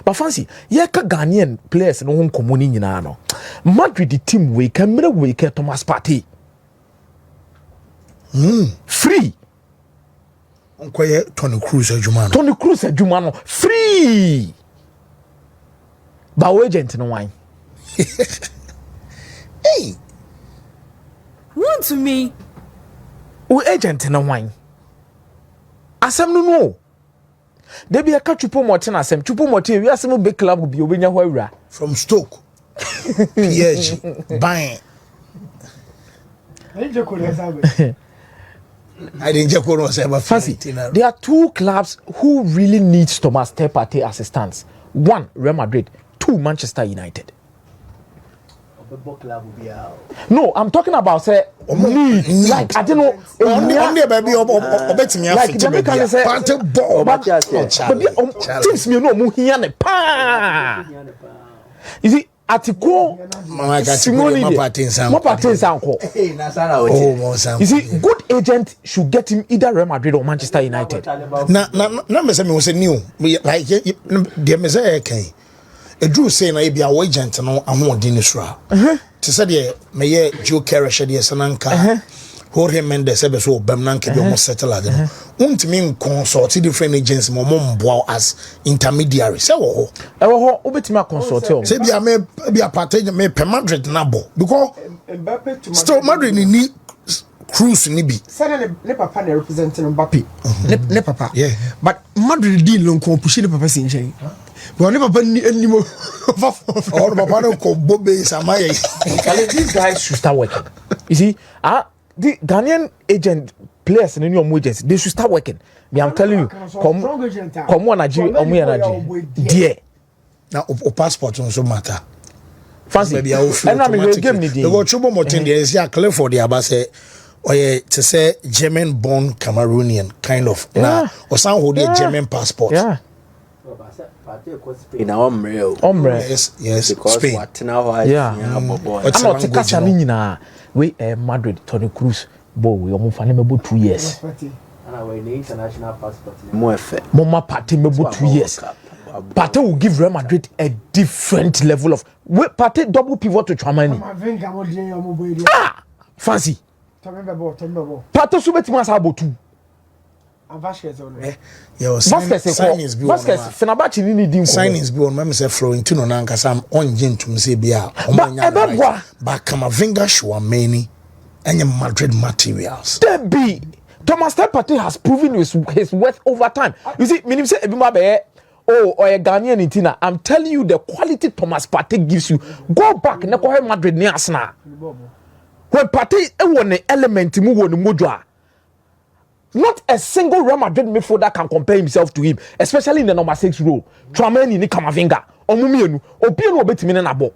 But fancy, ka Ghanaian players no home communi nyina no. Madrid the team we can mirror we can Thomas Partey. Free. Tony Cruz adwuma no. Tony Cruz adwuma no free. Ba we agent no wine. Hey. Run to me. We agent no wine. Asem no. They be a catch Chupo Motin asem. Chupo Motin, we are some big club will be obenya where from Stoke. PSG. Bang. I didn't just go on fancy. There are two clubs who really need Thomas Partey as a stance. One, Real Madrid. Two, Manchester United. No, I'm talking about say need. Like I don't know. Only baby like Jamaican say Partey ball. But teams me no mu hia ne pa. You see, Atiko Simone Partey sanko. You see, good agent should get him either Real Madrid or Manchester United. Na me say me was new. Like there me say okay. Drew say na be a agent no ahodi ni sura. To say there me Joe Carey she there sananka. Jorge Mendes ebe so bam na nke be mo settle ade no. Untimi consult different agents mo mboa as intermediary. Say wo ho obetimi consult o. Say be a Partey me per Madrid na bo because still Madrid ni Cruz ni bi. Say ne papa na representing Mbappe. Ne papa. Yeah. But Madrid deal no ko push ne papa sin chen. But ne papa ni mo. Or papa no ko bobe samaye. These guys should start working. You see, the Ghanaian agent players in your agents, they should start working. Me, I'm telling you, come on, Nigeria, dear. Now, passport also matter. Fancy, and I'm going to give me the trouble more thing is yeah, clear for the abase. Or to say German-born Cameroonian kind of or some who did German passport. Yeah. In our real yes because Spain. What now I'm not to catch a we Madrid Tony Cruz bo we omo about 2 years. And our international passport more effect. Mama Partey mebo 2 years. Partey will give Real Madrid a different level of Partey double pivot to Tchouaméni. Fancy. Partey so betima sa abotu. Vasquez on Vasquez Fenerbahce ni din ko signings be on me say Florentino na nka sam onje ntum say bia ba Kamavinga Tchouaméni any Madrid materials there be Thomas Partey has proven his worth over time. You see minim say ebima be or a Ghanaian intina. I'm telling you the quality Thomas Partey gives you. Go back na ko Madrid ni Arsenal when Partey e won an element mu won modwa. Not a single Real Madrid midfielder can compare himself to him, especially in the number 6 role. Tchouaméni ni Kamavinga. Omumienu. Obienu obetimi na bo.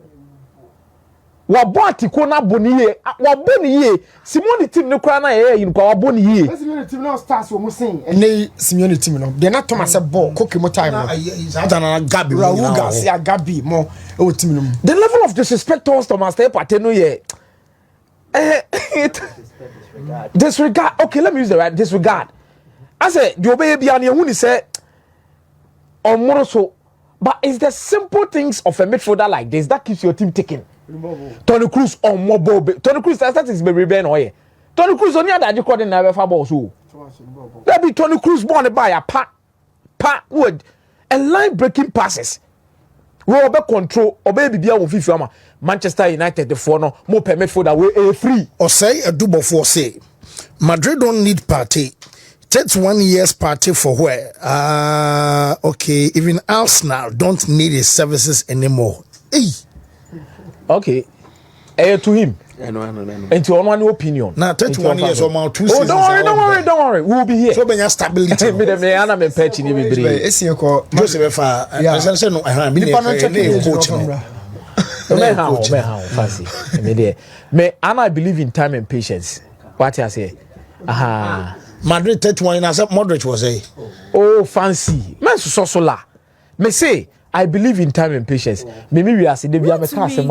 Wabo atiko na boniye. Wabo niye. Simone team no kra na yin kwa wabo niye. Simone team no stars wo musin. Ene Simone team no. They na Thomas ball kokimo time no. Na Gabi. Raul Garcia Gabi mo e team no. The level of disrespect towards Thomas Partey no ye. Disregard. Okay, let me use the right disregard. I said the obey biani who say on so, but it's the simple things of a midfielder like this that keeps your team ticking. Tony Cruz on mobile. Tony Cruz that is baby Ben oye. Tony Cruz only that you call in never ball so. That be Tony Cruz born by a pat wood and line breaking passes. We obey control obey bibia wo fifi Manchester United the for no more permit for that way free or say a double for say Madrid don't need Partey. 31 years Partey for where okay, even Arsenal don't need his services anymore. Hey. Okay, to him. No. And to one opinion. Now 31 years or more 2 seasons. Don't worry. We'll be here. So be stability. Me ana me patch ni be bere. Esi ko Joseph fa. I say no, I be coach me. Fancy. Me and I believe in time and patience. What I say? Madrid 31 as Modric was a. Oh, fancy. Man so la. Me say I believe in time and patience. Maybe we are saying we are Sam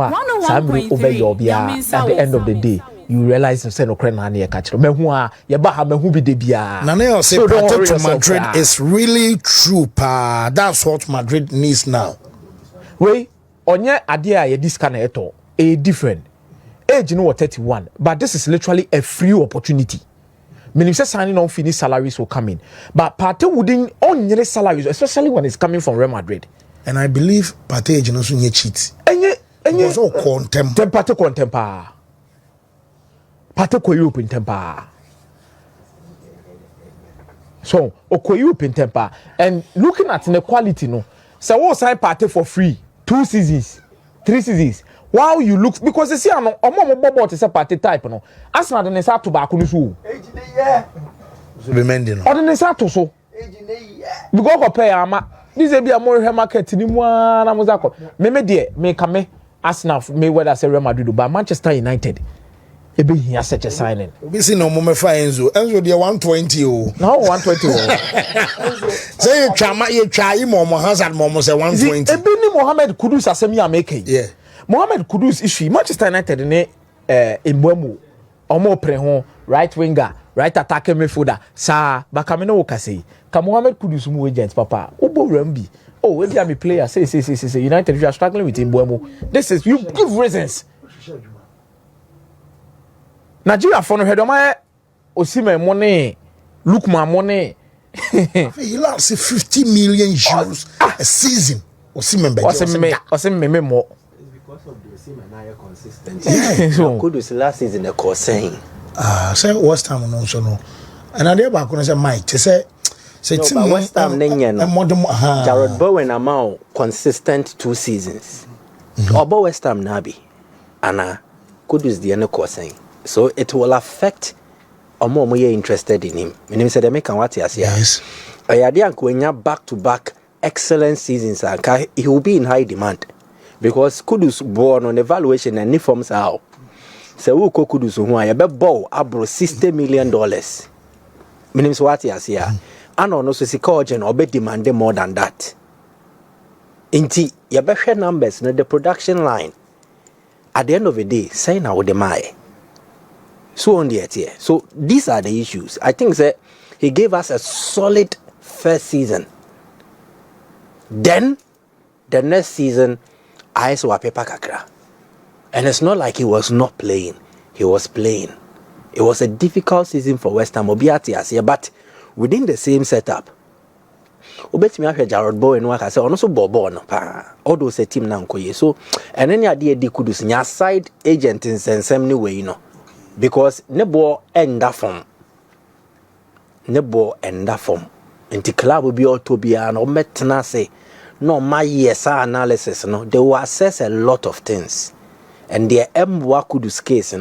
obey your bia at the end of the day. You realize say no credit na na catch. Me hu a ye ba ha me hu bi de bia. Na say Partey to Madrid is really true pa. That's what Madrid needs now. we onye ade a ye disca na eto e different age no 31 but this is literally a free opportunity. Meaning say signing on finish salaries will come in, but Partey wouldn't on salaries, especially when it's coming from Real Madrid. And I believe Partey age no so nye cheat. Enye so contem. Partey contempa. Partey ko Europe in tempa. So oko Europe in tempa. And looking at the quality no, so we sign Partey for free 2 seasons, 3 seasons. Wow, you look because you see, no, omo to say Partey type no. Arsenal den say to back no so. So be mending no. O den say to so. We go pay ama. This be a more market ni mu na mo zakọ. Me de me kame Arsenal me whether say Real Madrid but Manchester United. E be here such a signing. We see no mo me fa Enzo dey 120 o. Now 120 o. Say you try mo Hazard mo say 120. E be ni Mohamed Kudus asemi ameke. Yeah. Mohamed Kudus issue Manchester United ne Mbwemu omo pre ho right winger right attacking midfielder sa bakame no wokase ka Mohamed Kudus mu agent papa obo rambi oh we be player say United if you are struggling with Mbwemu this is you give reasons Nigeria for no head my Osimhen money Lookman money he lost 50 million euros a season Osimhen more because of the same and higher consistent. yeah. Kudus last season the course saying. Say West Ham no so no. And I dey back when say Mike say no, West Ham no. Jared Bowen amount consistent 2 seasons. Obo West Ham nabi. Ana Kudus the no course saying. So it will affect omo ye interested in him. Meaning say they make an what here. Yes. Ayade ankwenya back to back excellent seasons and he will be in high demand. Because Kudus born on evaluation and uniforms how. So who Kudus who I be bow abro $60 million. Meaning what he here. And also psychology or be demanding more than that. Inti you be share numbers no the production line. At the end of the day, say now the my. So on the here. So these are the issues. I think that he gave us a solid first season. Then the next season I saw a paper kakra. And it's not like he was not playing. He was playing. It was a difficult season for West Ham Obiati but within the same setup. Obetimi ahwe Jared Bowen no aka say ono so bobo no pa. All those team na nkoye. So and any ade di Kudus nya side agent in sensem ni we no. Because nebo enda form. Nebo enda form. Inti club bi otobia no metna say no, my yes analysis, no, they will assess a lot of things. And the Kudus case,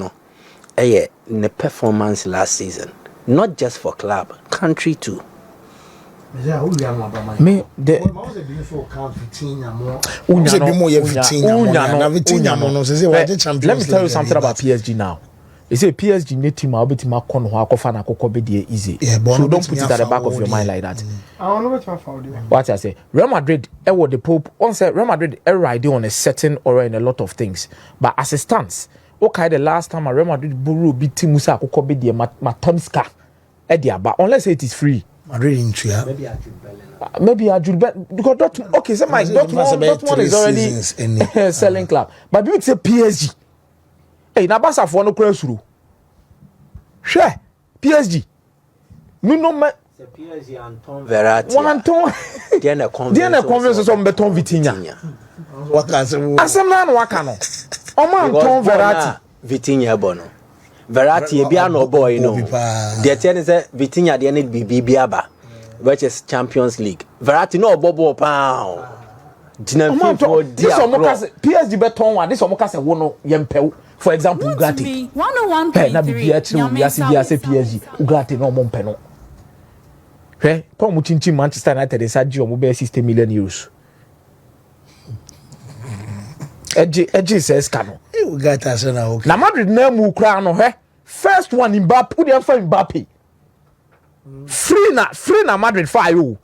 the performance last season, not just for club, country too. Me the let me tell you something about PSG now. You say PSG net team will be team akon ho akofa na akoko be dey easy. So don't put it at the back of your mind like that. I want to bet my What I say, Real Madrid the Pope on say Real Madrid ride on a certain or in a lot of things. But as it stands, okay, the last time Real Madrid borrow beat team Musa akoko be dey matamska but unless it is free. Madrid into ya. Maybe I should bet because Dortmund okay, so my Dortmund is already selling club. But you say PSG. Hey, na basa for no crash through. Share PSG. No me. PSG Anton Verratti. Anton. Dia convince so beton Vitinha. Waka say. Asem na no waka no. Omo Anton Verratti. Vitinha bono. Verratti e bia no boy no. The ten say Vitinha dey need be aba. Which is Champions League. Verratti no bobo pa. This PSG beton one. This omo say wo no yempew. For example, Ugarte. 101.3. Na bibia chiro ya say PSG. Ugarte no mo mpe no. Come muchinchi Manchester United saji omo be 60 million euros. Edge says cano. Ugarte say na okay. Na Madrid na mu kra no first one Mbappe, put them for Mbappe. Free na Madrid for you.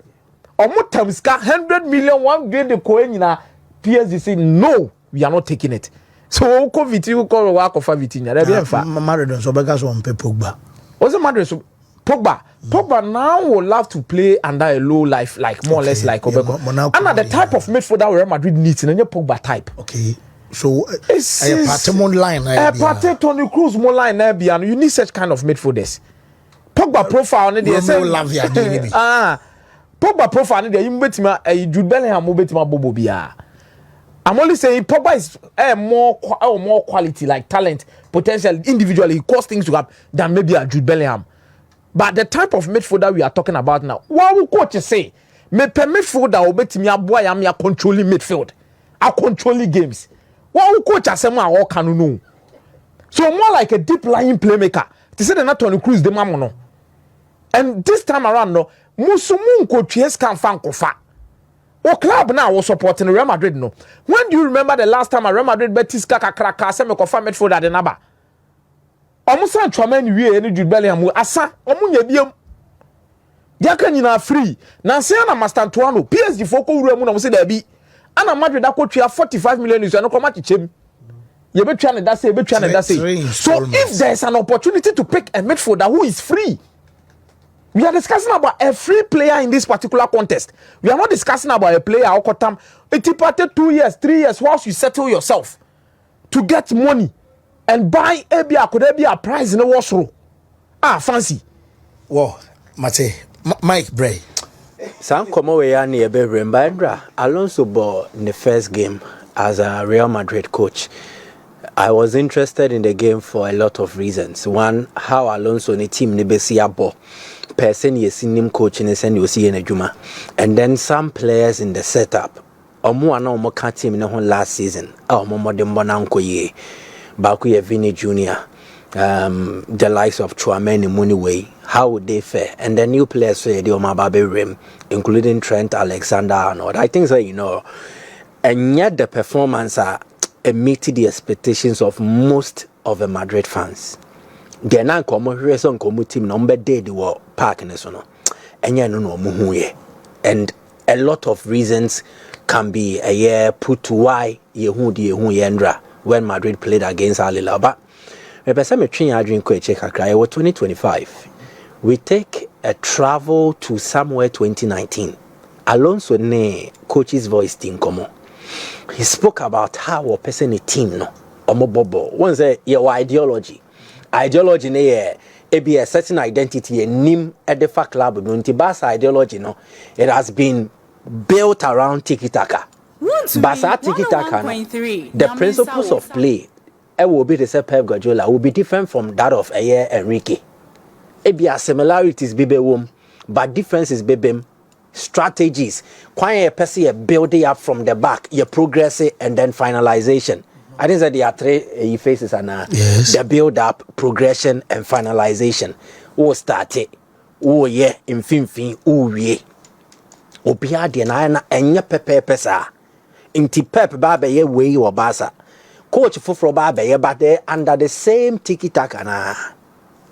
Omo tamska 100 million one grade the coin na PSG say no, we are not taking it. So COVID you call work of Vitinha. There be Madrid so bega so on Pogba. Was it Madrid so Pogba now will love to play under a low life, like more or less like Obeko. And the type of midfielder Real Madrid needs in a Pogba type. Okay. So it's a Partey line. A Partey, Toni Kroos more line and you need such kind of midfielders. Pogba profile on the Pogba profile on the you betima Jude Bellingham betima Bobo bia. I'm only saying Pogba is more quality, like talent, potential individually. He cause things to happen than maybe a Jude Bellingham. But the type of midfielder we are talking about now, what will coach say? Me per midfielder will bet me a boy am ya controlling midfield, a controlling games. What will coach say ma all can know? So more like a deep lying playmaker. They say they're not Toni Kroos the mamono. And this time around, no, musumun coach yes can fan kofa. O club now was supporting Real Madrid no. When do you remember the last time a Real Madrid Betis kaka say me kofa midfielder the naba? Omusan Trent wie ene Jude Bellingham asa omunya biem diaka nyina free na se na Master Antoine PSG foko wura mu na mo se da bi ana Madrid akotwa 45 million is no koma chichem ye betwa ne da say so if there is an opportunity to pick a midfielder who is free, we are discussing about a free player in this particular contest. We are not discussing about a player okotam it parted 2 years 3 years whilst you settle yourself to get money and buy could be a prize in the washroom. Fancy. Whoa, Mate, Mike Bray. Sam Como we are near Bembandra. Alonso bought in the first game as a Real Madrid coach. I was interested in the game for a lot of reasons. One, how Alonso and the team nebesia ball. Person you see him coaching and you see in a Juma. And then some players in the setup. Omo ana omo ka team in the last season. Omo dembo na nko ye. Bakuye Vini Jr., the likes of Chouameni, Muniway, how would they fare? And the new players say the Omababe Rim, including Trent, Alexander-Arnold. I think so, you know. And yet the performance meted the expectations of most of the Madrid fans. They're not coming team number day they were parking us on. And yet no muhuye. And a lot of reasons can be a year put to why yendra. When Madrid played against Al Hilal. But me 2025. We take a travel to somewhere 2019. Alonso ne coach's voice team come. He spoke about how a person a team no. Omo bobo. One say your ideology. Ideology ne be a certain identity a nim at the fact club. Basa ideology no. It has been built around tiki-taka. But the principles of play will be the same. Pep Guardiola will be different from that of Enrique. It be a similarities bebe but differences bebe strategies. Quite a person building up from the back, you progress it and then finalization. I think that there are three phases and the build up, progression and finalization. Who started? Oh yeah, in fin oh yeah. Obia de na enya pepe pesa. Inti Pep Baba ye way or Basa. Coach Fufro Baba ye but they under the same tiki-taka na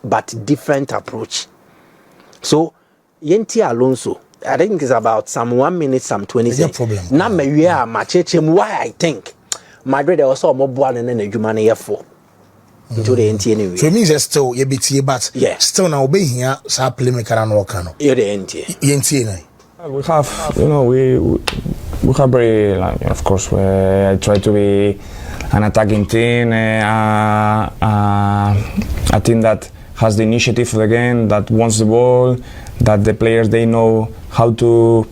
but different approach. So Yenti Alonso, I think it's about some 1 minute, some 20 seconds. Now me we are matching why I think Madrid also more born and then a human year for into the NT anyway. So it means still you BT but yeah. Still now be here so play make an work no. You're the NT. NT. We have, you know, we have very, like, of course, I try to be an attacking team, a team that has the initiative of the game, that wants the ball, that the players, they know how to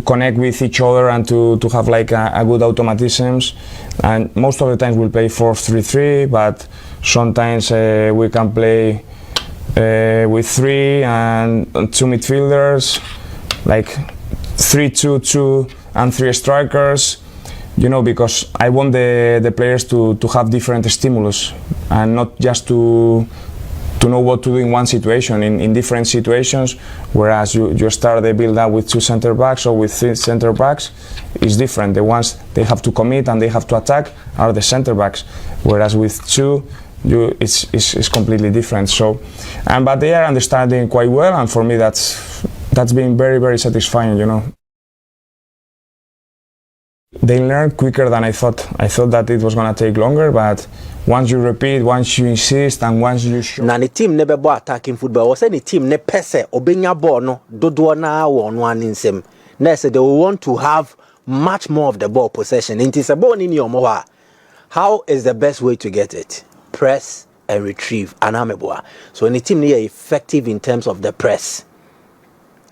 connect with each other and to have like a good automatisms. And most of the times we'll play 4-3-3, but sometimes we can play with 3 and 2 midfielders, like 3-2-2 and 3 strikers, you know, because I want the players to have different stimulus and not just to know what to do in one situation, in different situations, whereas you start the build up with 2 center backs or with 3 center backs, is different. The ones they have to commit and they have to attack are the center backs, whereas with 2, it's completely different. So, but they are understanding quite well, and for me that's been very, very satisfying, you know. They learn quicker than I thought. I thought that it was gonna take longer, but once you repeat, once you insist, and once you show. Na the team never bought attacking football. Was any team ne pese obenya ball no dodo na won one insem. Na say they want to have much more of the ball possession. It is a ball in your moha. How is the best way to get it? Press and retrieve. Anameboa. So any team near effective in terms of the press.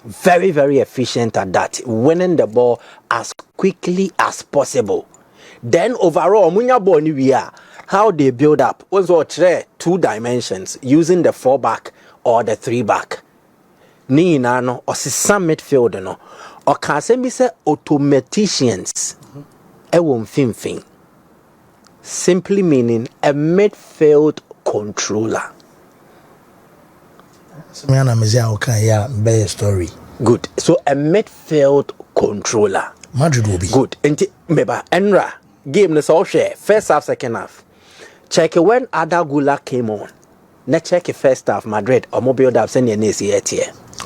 Very, very efficient at that. Winning the ball as quickly as possible. Then overall, munya ball ni we are. How they build up was two dimensions using the 4-back or the 3-back. Ni no or some midfield no or can say automaticians. Finfin. Simply meaning a midfield controller. Story. Good. So a midfield controller. Madrid will be good. Meba Enra game the all share first half, second half. Check when Adagula came on. Let's check first half Madrid or mobile up send your name here.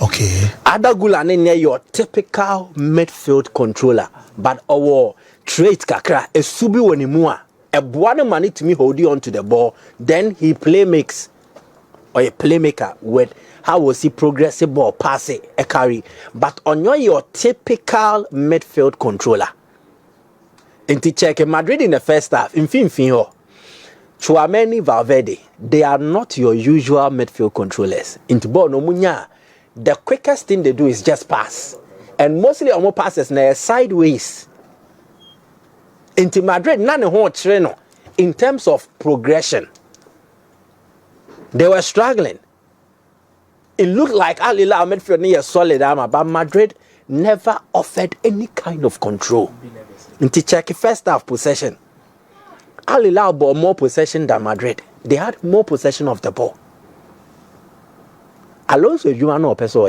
Okay. Adagula near your typical midfield controller, but our trait kakra a subi wanimua. A buana money to me holding on to the ball, then he makes or a playmaker with how was he progressive ball pass it a carry, but on your typical midfield controller. Inti check Madrid in the first half in Finfinho. Chouameni, Valverde, they are not your usual midfield controllers. Into ball no munya. The quickest thing they do is just pass, and mostly almost passes na sideways. Into Madrid, none of them in terms of progression. They were struggling. It looked like Alila midfield near solid armor, but Madrid never offered any kind of control. Into check first half possession. Alila bought more possession than Madrid. They had more possession of the ball. Alonso Juano Peso,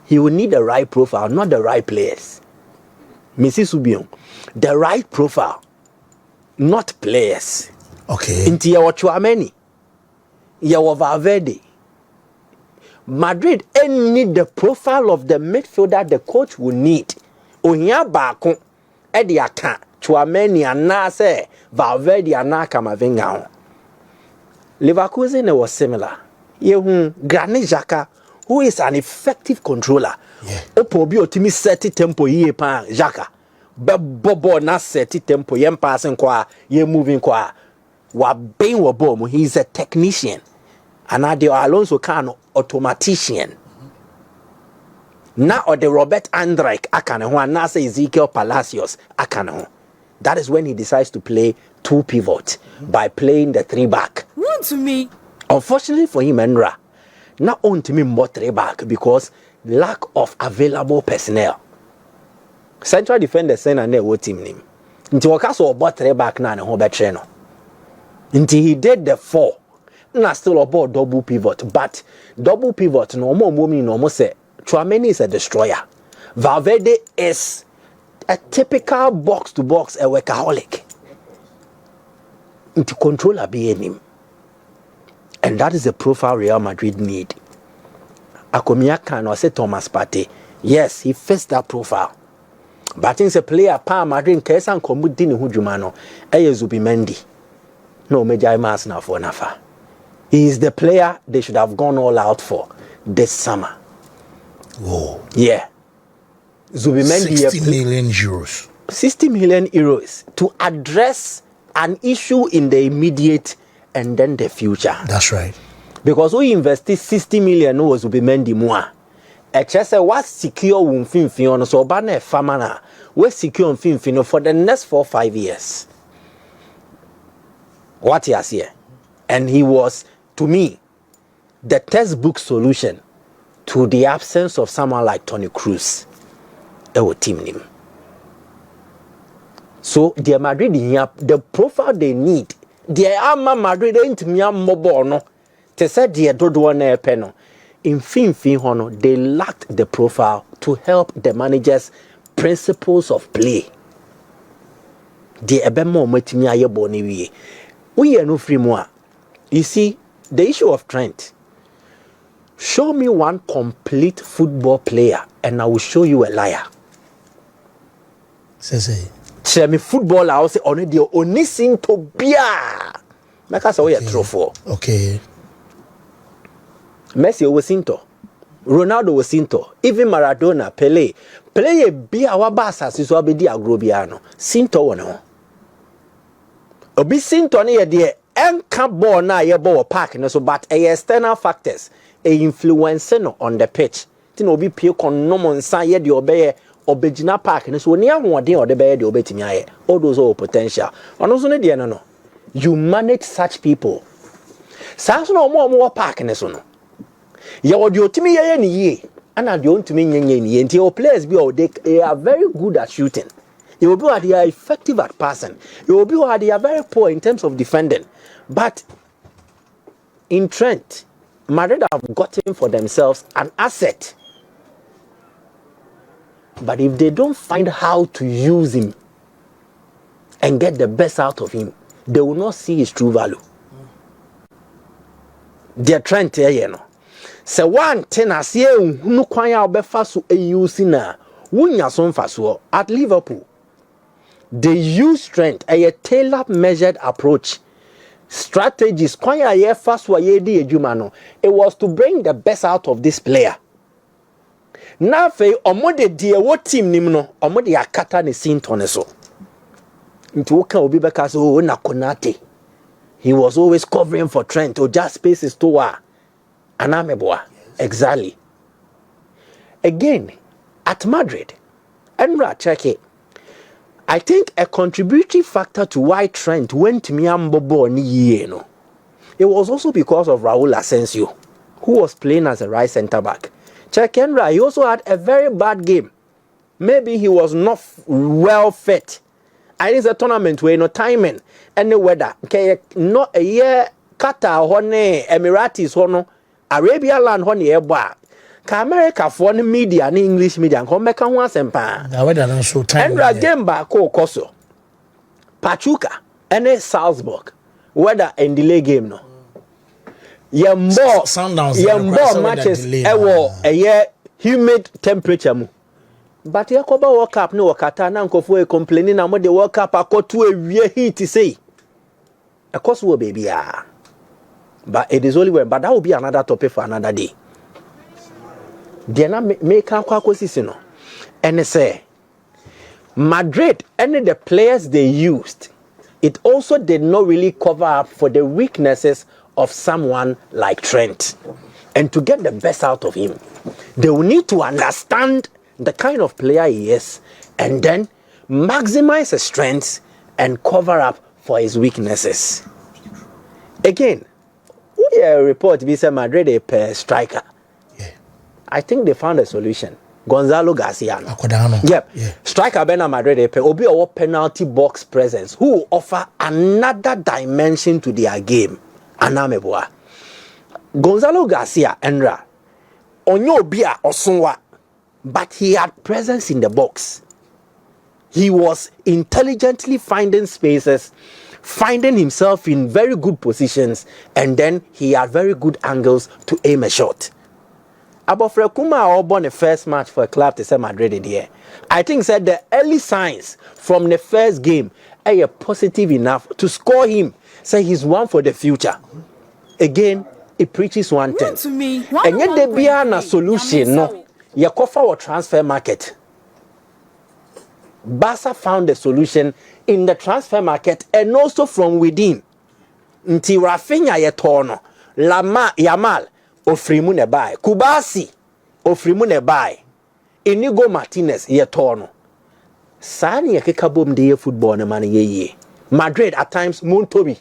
he will need the right profile, not the right players. Messi Subion, the right profile, not players. Okay. Into your Chouameni, your Valverde. Madrid need the profile of the midfielder the coach will need. Onya Bako, Eddie Aka, Chouameni, and Nase, Valverde, and Nakamavinga. Leverkusen was similar. Granit Xhaka, who is an effective controller. Opobi otimi set tempo ye pan Xhaka. Bobo na set tempo yem passing kwa ye moving kwa wa ben wa bom. He's a technician. And Adio Alonso can automatician. Na or the Robert Andrijk akane ho na say Ezekiel Palacios akane ho. That is when he decides to play two pivot by playing the 3-back. One to me. Unfortunately for him, Enra, not on to me more 3-back because lack of available personnel. Central defender send and their team name. Until Wakaso bought 3-back now and home trainer. Until he did the 4. Now still about double pivot, but double pivot no more woman no more say Chouameni is a destroyer. Valverde is a typical box to box a workaholic. Into controller be him. And that is the profile Real Madrid need. Akomia can or say Thomas Partey. Yes, he fits that profile. But it's a player pa Madrid kesa nkomu dini hujumano. Eye Zubimendi. No major mass now for Nafa. He is the player they should have gone all out for this summer. Whoa. Yeah. Zubimendi 60 million euros. 60 million euros to address an issue in the immediate and then the future. That's right. Because we invested 60 million was Zubimendi mua. Echese was secure Finfino so bana famana. We secure Finfino for the next 4-5 years. What he has here. And he was, to me, the textbook solution to the absence of someone like Toni Kroos. Our team name. So the Madrid the profile they need. The Ama Madrid ain't me mobile no. Te said the dodo na peno. In Finfin hono, they lacked the profile to help the managers' principles of play. The ebemo metimi aye boni wie. We are no free more. You see, the issue of Trent. Show me one complete football player and I will show you a liar. Say. kyerɛ me footballer a wo sɛ ɔno deɛ ɔni sinto bia mɛka sɛ woyɛ trofo. Okay. Messi was Sinto, Ronaldo was Sinto, even Maradona, Pele. Play be our basa so abedi agrobiano. Sinto one. Obi Sinto near the enka ball na ye ball park no so but external factors influence no on the pitch. Tin obi pie kon no mon san ye de obeye obegina park no so near hoden or the beye de obetimi aye. All those all potential. Ono so ne de no. You manage such people. Sans no more park no so no. Ya wodi otimi ye ni ye ana de ontimi nyenye ni ye nti your players be they are very good at shooting. You will be they are effective at passing. You will be they are very poor in terms of defending. But in Trent, Madrid have gotten for themselves an asset. But if they don't find how to use him and get the best out of him, they will not see his true value. They're Trent here, you know. Se one tenase ehunu kwan a obefa so eyusi na wunya so mfa so at Liverpool they use strength a tailor measured approach strategies kwan a ye fa so ye di adwuma no it was to bring the best out of this player na fe omode die wo team nim no omode akata ne Sinton so nti wo kan obi beka so na Konate he was always covering for Trent or just spaces to wa Anameboa. Exactly. Again, at Madrid, Enra check it. I think a contributory factor to why Trent went to Miambobo Nieno. It was also because of Raul Asensio, who was playing as a right centre back. Check Enra, he also had a very bad game. Maybe he was not well fit. I think it's a tournament where no timing and the weather. Okay, not a year Qatar, Hone, Emiratis, Hono. Arabia land ho ne eba ka America for ne media ne English media ko meka ho asempa na weda no so time Endra game ba ko koso Pachuca ene Salzburg whether and delay game no yembo matches ewo eye humid temperature mu but ye ko ba World Cup ne wakata na nkofo e complaining na mo de World Cup akoto awie heat say ekoso wo baby ah. But it is only when, but that will be another topic for another day. Diana make no. And they say Madrid and the players they used, it also did not really cover up for the weaknesses of someone like Trent. And to get the best out of him, they will need to understand the kind of player he is and then maximize his strengths and cover up for his weaknesses. Again, report be said Madrid a per striker. Yeah. I think they found a solution. Gonzalo Garcia. Yep. Yeah. Striker Bena Madrid a per obi or penalty box presence who offer another dimension to their game. Anameboa. Gonzalo Garcia Enra. Onyo bia osonwa. But he had presence in the box. He was intelligently finding spaces, finding himself in very good positions, and then he had very good angles to aim a shot. Abofre Kuma won the first match for a club to say Madrid here. I think said the early signs from the first game are positive enough to score him. Say he's one for the future. Again, it preaches one thing. And yet there be a solution. No, you cover our transfer market. Barca found a solution in the transfer market and also from within. Nti Rafinha yetono, Yamal ofrimu ne buy, Kubasi ofrimu ne buy, Inigo Martinez yetono. Sani yakeka bom de football na man ye. Madrid at times Montobi,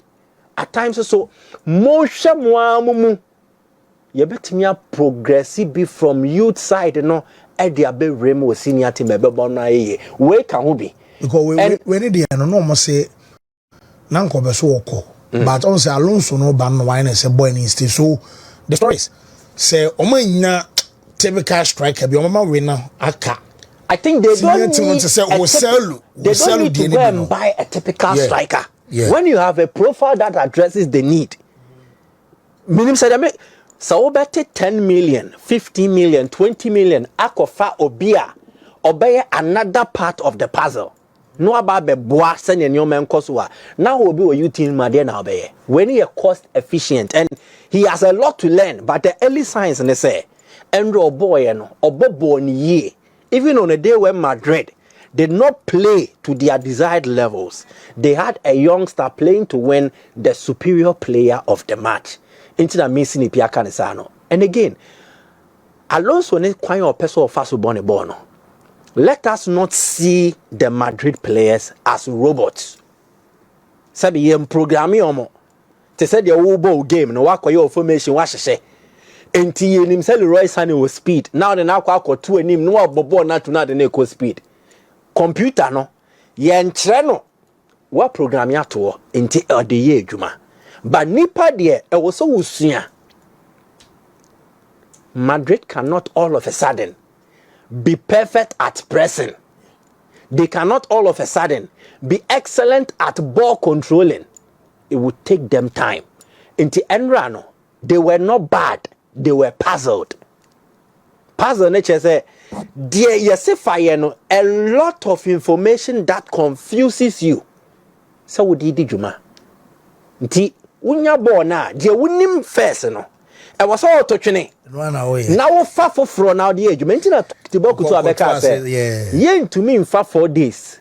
at times so Mosha muamumu. You betimia progressive be from youth side no. Edia be remo senior team be bona ye we can who be because we need no almost say nanko be so oko but also Alonso no ban no wine say boy ni stay so the stories say omanya typical striker be omama winner aka I think they don't need to say they don't need to go and buy a typical striker when you have a profile that addresses the need minimum say that so better 10 million, 15 million, 20 million akofa obia obey another part of the puzzle. no aba be boa send your man koso now will be you team ma there now be when he cost efficient and he has a lot to learn but the early signs and say Andrew boy no obobo ni ye even on a day when Madrid did not play to their desired levels. They had a youngster playing to win the superior player of the match. Into the missing Ipiaka Nesano. And again, Alonso ne kwanya opeso faso bone bono. Let us not see the Madrid players as robots. Sabi yem programmi omo. Te said the wo game no wakoye formation wa hyehyɛ. Enti yenim say Leroy Sané with speed. Now the na akwa 2 anim no abobo na to na the na equal speed. Computer no yenkyerɛ no wa program ya to enti ɔde yɛ adwuma but nipa de e wo so wusua Madrid cannot all of a sudden be perfect at pressing. They cannot all of a sudden be excellent at ball controlling. It would take them time. Enti Enra no they were not bad, they were puzzled. Puzzle nature say dear yesify no a lot of information that confuses you. So would di juma. Nti unya ball na dear wunim first no. E was all touching. Now fa for now the age. Mention that Tiboku to Abeka say. Yen to me in 4 days.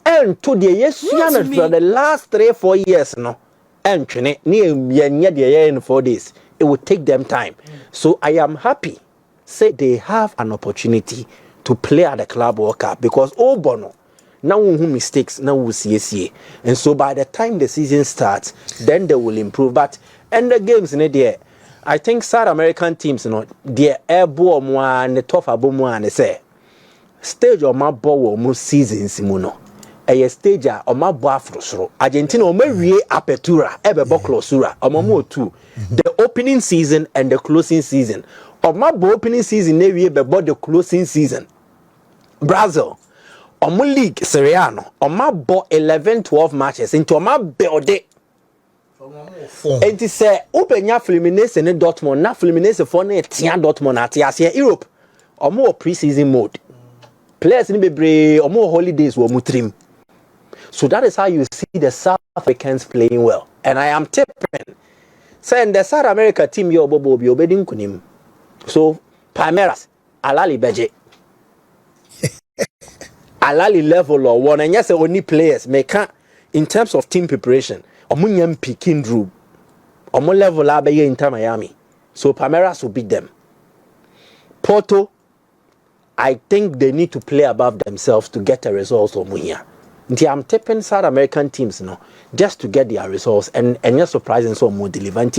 And to the yes for the last 3-4 years no. And trene near the in 4 days. It would take them time. So I am happy. Say they have an opportunity to play at the Club World Cup because bono now who mistakes now we see and so by the time the season starts then they will improve but and the games in there I think South American teams their airborne more and the tough abo and say stage of my ball mo seasons muno a stage of my ball frusro Argentina o me apertura ebe bo closura o mo 2 the opening season and the closing season of my opening season we before the closing season. Brazil, on my league Seriano, on my 11-12 matches into my building. And to say open your Fluminense and Dortmund, not Fluminense for Tian Dortmund at Asia Europe, or more pre-season mode. Players in the or more holidays were mutrim. So that is how you see the South Africans playing well. And I am tipping. Saying the South America team yo bobo bi obedin kunim. So, Palmeiras, Alali Beje. Alali level or one, and yes, only players make in terms of team preparation. Omunyam Pikin Drew. Omo level Abaye Inter Miami. So, Palmeiras will beat them. Porto, I think they need to play above themselves to get a result from here. I'm tapping South American teams just to get their results and you're surprising so more delivery.